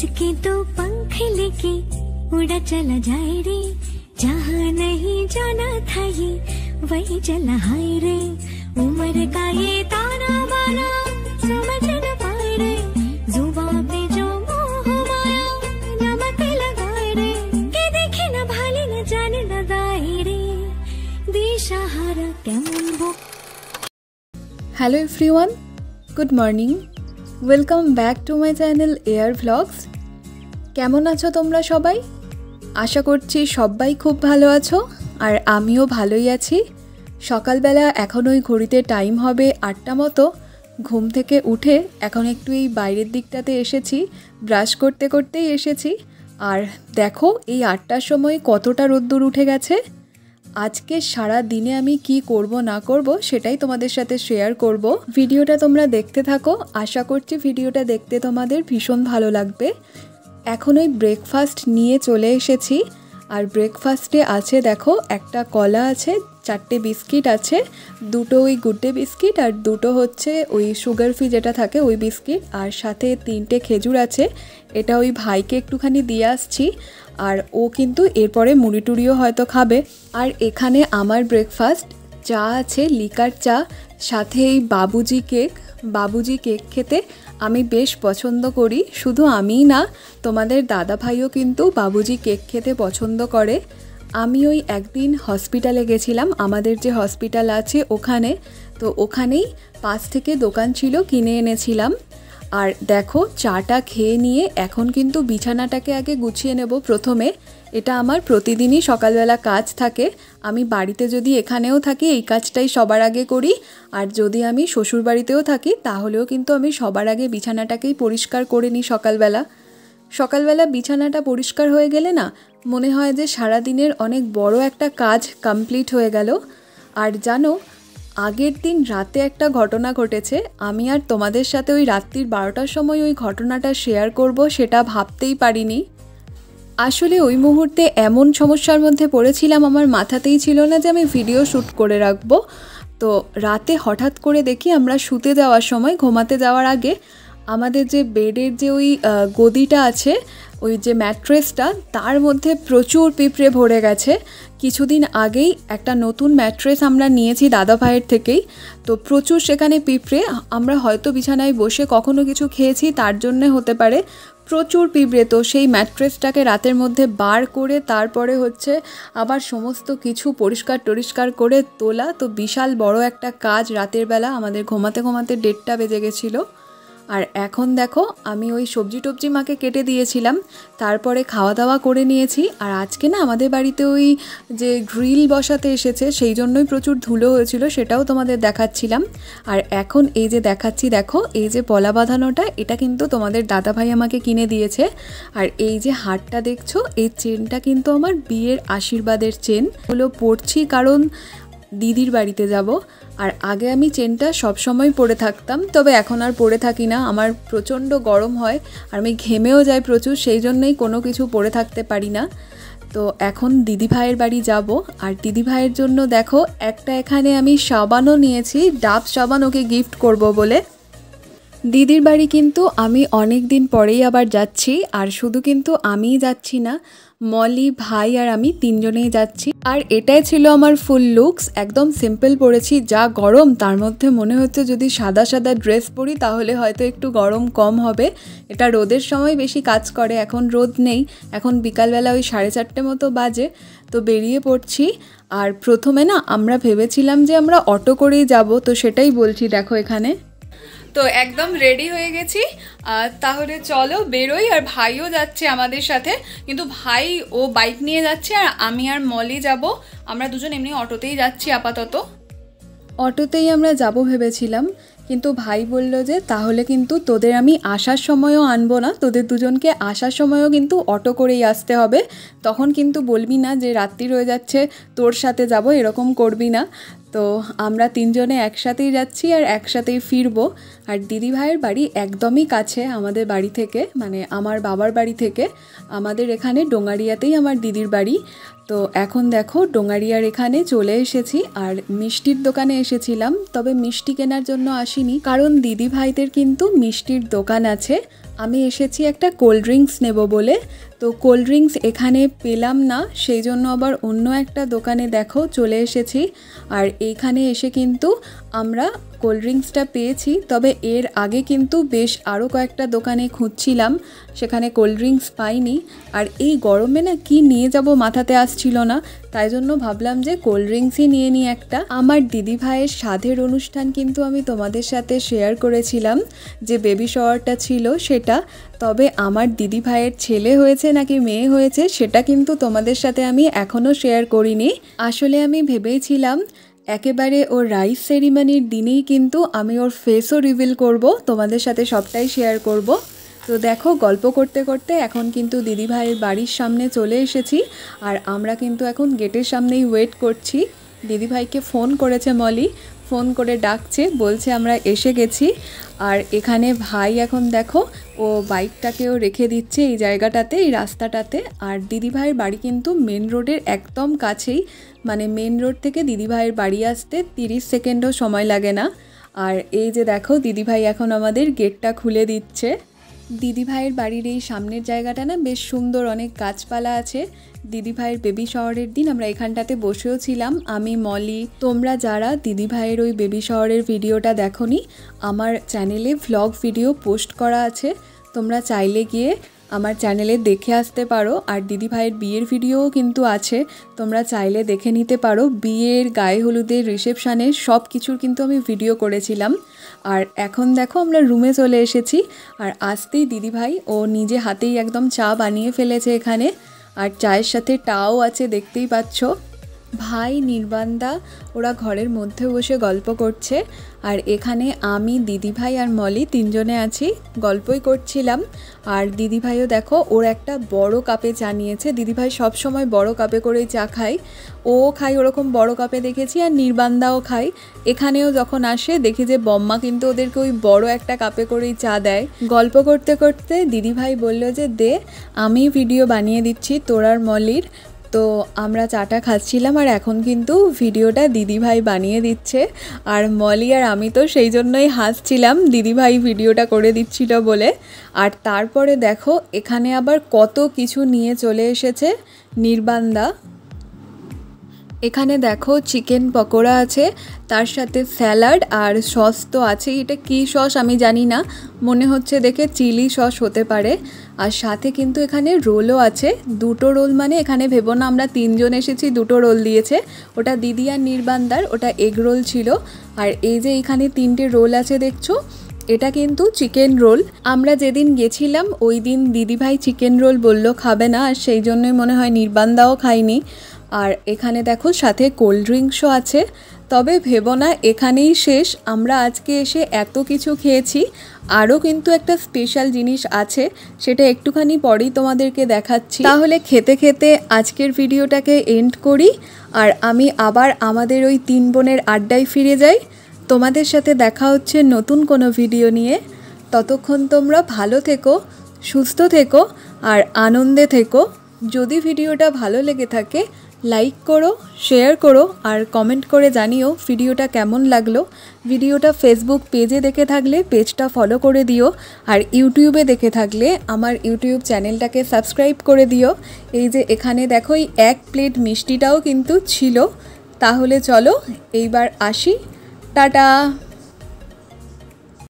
इसके तो पंख लेके उड़ा चला जाए रे, जहाँ नहीं जाना था ये वही चला हाय रे। उम्र का ये ताना बाना समझ न पाए रे, जुबां पे जो मोह माया नमक लगाए रे, के देखे न भाले न जाने न दाए रे, दिशाहारा केमन वो। Hello everyone, good morning, welcome back to my channel air vlogs. কেমন আছো তোমরা সবাই? আশা করছি সবাই খুব ভালো আছো, আর আমিও ভালোই আছি। সকালবেলা এখন ওই ঘড়িতে টাইম হবে 8টা মতো। ঘুম থেকে উঠে এখন একটু এই বাইরের দিকটাতে এসেছি, ব্রাশ করতে করতেই এসেছি। আর দেখো এই 8টার সময় কতটা রোদ্দুর উঠে গেছে। আজকে সারা দিনে আমি কি করব না করব সেটাই তোমাদের সাথে শেয়ার করব। ভিডিওটা তোমরা দেখতে থাকো, আশা করছি ভিডিওটা দেখতে তোমাদের ভীষণ ভালো লাগবে। এখন ওই ব্রেকফাস্ট নিয়ে চলে এসেছি, আর ব্রেকফাস্টে আছে দেখো একটা কলা আছে, 4টে বিস্কিট আছে, 2টো ওই গুড ডে বিস্কিট আর 2টো হচ্ছে ওই সুগার ফ্রি যেটা থাকে ওই বিস্কিট, আর সাথে 3টে খেজুর আছে। এটা ওই ভাইকে একটুখানি দিয়ে আসছি, আর ও কিন্তু এরপরে মুড়ি টুড়িও হয়তো খাবে। আর এখানে আমার ব্রেকফাস্ট চা আছে, লিকার চা, সাথে এই বাবুজি কেক খেতে আমি বেশ পছন্দ করি। শুধু আমিই না, তোমাদের দাদা ভাইও কিন্তু বাবুজি কেক খেতে পছন্দ করে। আমি ওই একদিন হসপিটালে গেছিলাম, আমাদের যে হসপিটাল আছে ওখানে, তো ওখানেই পাশ থেকে দোকান ছিল, কিনে এনেছিলাম। আর দেখো চাটা খেয়ে নিয়ে এখন কিন্তু বিছানাটাকে আগে গুছিয়ে নেব প্রথমে। এটা আমার প্রতিদিনই সকালবেলা কাজ থাকে। আমি বাড়িতে যদি এখানেও থাকি এই কাজটাই সবার আগে করি, আর যদি আমি শ্বশুরবাড়িতেও থাকি তাহলেও কিন্তু আমি সবার আগে বিছানাটাকেই পরিষ্কার করে নিই সকালবেলা বিছানাটা পরিষ্কার হয়ে গেলে না মনে হয় যে সারাদিনের অনেক বড় একটা কাজ কমপ্লিট হয়ে গেল। আর জানো, আগের দিন রাতে একটা ঘটনা ঘটেছে, আমি আর তোমাদের সাথে ওই রাত্রির 12টার সময় ওই ঘটনাটা শেয়ার করব সেটা ভাবতেই পারিনি। আসলে ওই মুহূর্তে এমন সমস্যার মধ্যে পড়েছিলাম, আমার মাথাতেই ছিল না যে আমি ভিডিও শ্যুট করে রাখবো। তো রাতে হঠাৎ করে দেখি আমরা শুতে যাওয়ার সময়, ঘুমাতে যাওয়ার আগে আমাদের যে বেডের যে ওই গদিটা আছে, ওই যে ম্যাট্রেসটা, তার মধ্যে প্রচুর পিঁপড়ে ভরে গেছে। কিছুদিন আগেই একটা নতুন ম্যাট্রেস আমরা নিয়েছি দাদা ভাইয়ের থেকেই, তো প্রচুর সেখানে পিঁপড়ে। আমরা হয়তো বিছানায় বসে কখনো কিছু খেয়েছি তার জন্যে হতে পারে, প্রচুর পিঁপড়ে। তো সেই ম্যাট্রেসটাকে রাতের মধ্যে বার করে তারপরে হচ্ছে আবার সমস্ত কিছু পরিষ্কার করে তোলা, তো বিশাল বড় একটা কাজ রাতের বেলা। আমাদের ঘুমাতে 1:30 বেজে গেছিলো। আর এখন দেখো আমি ওই সবজি টবজি মাকে কেটে দিয়েছিলাম, তারপরে খাওয়া দাওয়া করে নিয়েছি। আর আজকে না আমাদের বাড়িতে ওই যে গ্রিল বসাতে এসেছে সেই জন্যই প্রচুর ধুলো হয়েছিল, সেটাও তোমাদের দেখাচ্ছিলাম। আর এখন এই যে দেখাচ্ছি, দেখো এই যে পলা বাঁধানোটা, এটা কিন্তু তোমাদের দাদা ভাই আমাকে কিনে দিয়েছে। আর এই যে হারটা দেখছো, এই চেনটা কিন্তু আমার বিয়ের আশীর্বাদের চেন। ওগুলো পরছি কারণ দিদির বাড়িতে যাব। আর আগে আমি চেনটা সবসময় পরে থাকতাম, তবে এখন আর পরে থাকি না। আমার প্রচণ্ড গরম হয় আর আমি ঘেমেও যাই প্রচুর, সেই জন্যই কোনো কিছু পরে থাকতে পারি না। তো এখন দিদি ভাইয়ের বাড়ি যাব, আর দিদি ভাইয়ের জন্য দেখো একটা এখানে আমি সাবানও নিয়েছি, ডাব সাবান, ওকে গিফট করব বলে। দিদির বাড়ি কিন্তু আমি অনেক দিন পরেই আবার যাচ্ছি, আর শুধু কিন্তু আমিই যাচ্ছি না, মলি, ভাই আর আমি 3জনেই যাচ্ছি। আর এটাই ছিল আমার ফুল লুকস, একদম সিম্পল পরেছি। যা গরম, তার মধ্যে মনে হচ্ছে যদি সাদা ড্রেস পরি তাহলে হয়তো একটু গরম কম হবে। এটা রোদের সময় বেশি কাজ করে, এখন রোদ নেই, এখন বিকালবেলা ওই 4:30 মতো বাজে। তো বেরিয়ে পড়ছি। আর প্রথমে না আমরা ভেবেছিলাম যে আমরা অটো করেই যাব, তো সেটাই বলছি দেখো এখানে। তো একদম রেডি হয়ে গেছি, তাহলে চলো বেরোই। আর ভাইও যাচ্ছে আমাদের সাথে, কিন্তু ভাই ও বাইক নিয়ে যাচ্ছে আর আমি আর মলি যাব। আমরা দুজন এমনি অটোতেই যাচ্ছি আপাতত। অটোতেই আমরা যাব ভেবেছিলাম, কিন্তু ভাই বলল যে তাহলে কিন্তু তোদের আমি আসার সময়ও আনবো না, তোদের দুজনকে আসার সময়ও কিন্তু অটো করেই আসতে হবে। তখন কিন্তু বলবি না যে রাত্রি হয়ে যাচ্ছে তোর সাথে যাব, এরকম করবি না। তো আমরা তিনজনে একসাথেই যাচ্ছি আর একসাথেই ফিরবো। আর দিদিভাইয়ের বাড়ি একদমই কাছে আমাদের বাড়ি থেকে, মানে আমার বাবার বাড়ি থেকে। আমাদের এখানে ডোঙারিয়াতেই আমার দিদির বাড়ি। তো এখন দেখো ডোঙারিয়ার এখানে চলে এসেছি আর মিষ্টির দোকানে এসেছিলাম, তবে মিষ্টি কেনার জন্য আসিনি, কারণ দিদিভাইদের কিন্তু মিষ্টির দোকান আছে। আমি এসেছি একটা কোল্ড ড্রিঙ্কস নেব বলে, তো কোল্ড ড্রিঙ্কস এখানে পেলাম না, সেই জন্য আবার অন্য একটা দোকানে দেখো চলে এসেছি। আর এইখানে এসে কিন্তু আমরা কোল্ড ড্রিঙ্কসটা পেয়েছি, তবে এর আগে কিন্তু বেশ আরও কয়েকটা দোকানে খুঁজছিলাম, সেখানে কোল্ড ড্রিঙ্কস পাইনি। আর এই গরমে না কি নিয়ে যাব মাথাতে আসছিল না, তাই জন্য ভাবলাম যে কোল্ড ড্রিঙ্কসই নিয়ে নিই একটা। আমার দিদিভাইয়ের সাধের অনুষ্ঠান কিন্তু আমি তোমাদের সাথে শেয়ার করেছিলাম, যে বেবি শাওয়ারটা ছিল সেটা। তবে আমার দিদিভাইয়ের ছেলে হয়েছে নাকি মেয়ে হয়েছে সেটা কিন্তু তোমাদের সাথে আমি এখনও শেয়ার করিনি। আসলে আমি ভেবেছিলাম একেবারে ওর রাইস সেরিমনির দিনেই কিন্তু আমি ওর ফেসও রিভিল করব, তোমাদের সাথে সবটাই শেয়ার করব। তো দেখো গল্প করতে করতে এখন কিন্তু দিদিভাইয়ের বাড়ির সামনে চলে এসেছি, আর আমরা কিন্তু এখন গেটের সামনেই ওয়েট করছি। দিদিভাইকে ফোন করেছে মলি, ফোন করে ডাকছে, বলছে আমরা এসে গেছি। আর এখানে ভাই এখন দেখো ও বাইকটাকেও রেখে দিচ্ছে এই জায়গাটাতে, এই রাস্তাটাতে। আর দিদিভাইয়ের বাড়ি কিন্তু মেন রোডের একদম কাছেই, মানে মেন রোড থেকে দিদিভাইয়ের বাড়ি আসতে 30 সেকেন্ডও সময় লাগে না। আর এই যে দেখো দিদিভাই এখন আমাদের গেটটা খুলে দিচ্ছে। দিদিভাইয়ের বাড়ির এই সামনের জায়গাটা না বেশ সুন্দর, অনেক গাছপালা আছে। দিদিভাইয়ের বেবি শাওয়ারের দিন আমরা এখানটাতে বসেও ছিলাম, আমি মলি। তোমরা যারা দিদিভাইয়ের ওই বেবি শাওয়ারের ভিডিওটা দেখোনি, আমার চ্যানেলে ভ্লগ ভিডিও পোস্ট করা আছে, তোমরা চাইলে গিয়ে আমার চ্যানেলে দেখে আসতে পারো। আর দিদিভাইয়ের বিয়ের ভিডিওও কিন্তু আছে, তোমরা চাইলে দেখে নিতে পারো। বিয়ের, গায়ে হলুদের, রিসেপশানের সব কিছুর কিন্তু আমি ভিডিও করেছিলাম। আর এখন দেখো আমরা রুমে চলে এসেছি, আর আসতেই দিদিভাই ও নিজে হাতেই একদম চা বানিয়ে ফেলেছে এখানে, আর চায়ের সাথে টাও আছে দেখতেই পাচ্ছ। ভাই, নির্বাণদা ওরা ঘরের মধ্যে বসে গল্প করছে, আর এখানে আমি, দিদিভাই আর মলি তিনজনে আছি, গল্পই করছিলাম। আর দিদিভাইও দেখো ওর একটা বড় কাপে চা নিয়েছে। দিদিভাই সবসময় বড় কাপে করেই চা খায়, ও খায় ওরকম বড় কাপে দেখেছি, আর নির্বাণদাও খায়। এখানেও যখন আসে দেখি যে বম্মা কিন্তু ওদেরকে ওই বড় একটা কাপে করেই চা দেয়। গল্প করতে করতে দিদিভাই বলল যে দে, আমি ভিডিও বানিয়ে দিচ্ছি তোর আর মলির। তো আমরা চাটা খাচ্ছিলাম, আর এখন কিন্তু ভিডিওটা দিদিভাই বানিয়ে দিচ্ছে। আর মলি আর আমি তো সেই জন্যই হাসছিলাম দিদিভাই ভিডিওটা করে দিচ্ছিল বলে। আর তারপরে দেখো এখানে আবার কত কিছু নিয়ে চলে এসেছে নির্বাণদা। এখানে দেখো চিকেন পকোড়া আছে, তার সাথে স্যালাড আর সস তো আছে। এটা কি সস আমি জানি না, মনে হচ্ছে দেখে চিলি সস হতে পারে। আর সাথে কিন্তু এখানে রোলও আছে, দুটো রোল, মানে এখানে ভেবো না আমরা তিনজন এসেছি, দুটো রোল দিয়েছে। ওটা দিদি আর নির্বাণদার, ওটা এগ রোল ছিল। আর এই যে এখানে 3টে রোল আছে দেখছো, এটা কিন্তু চিকেন রোল। আমরা যেদিন গেছিলাম ওই দিন দিদিভাই চিকেন রোল বললো খাবে না, আর সেই জন্যই মনে হয় নির্বাণদাও খায়নি। আর এখানে দেখো সাথে কোল্ড ড্রিঙ্কসও আছে। তবে ভেবো না এখানেই শেষ, আমরা আজকে এসে এত কিছু খেয়েছি, আরও কিন্তু একটা স্পেশাল জিনিস আছে, সেটা একটুখানি পরেই তোমাদেরকে দেখাচ্ছি। তাহলে খেতে খেতে আজকের ভিডিওটাকে এন্ড করি, আর আমি আবার আমাদের ওই 3 বোনের আড্ডায় ফিরে যাই। তোমাদের সাথে দেখা হচ্ছে নতুন কোনো ভিডিও নিয়ে। ততক্ষণ তোমরা ভালো থেকো, সুস্থ থেকো আর আনন্দে থেকো। যদি ভিডিওটা ভালো লেগে থাকে লাইক করো, শেয়ার করো, আর কমেন্ট করে জানিও ভিডিওটা কেমন লাগলো। ভিডিওটা ফেসবুক পেজে দেখে থাকলে পেজটা ফলো করে দিও, আর ইউটিউবে দেখে থাকলে আমার ইউটিউব চ্যানেলটাকে সাবস্ক্রাইব করে দিও। এই যে এখানে দেখো এই 1 প্লেট মিষ্টিটাও কিন্তু ছিল। তাহলে চলো এইবার আসি, টাটা।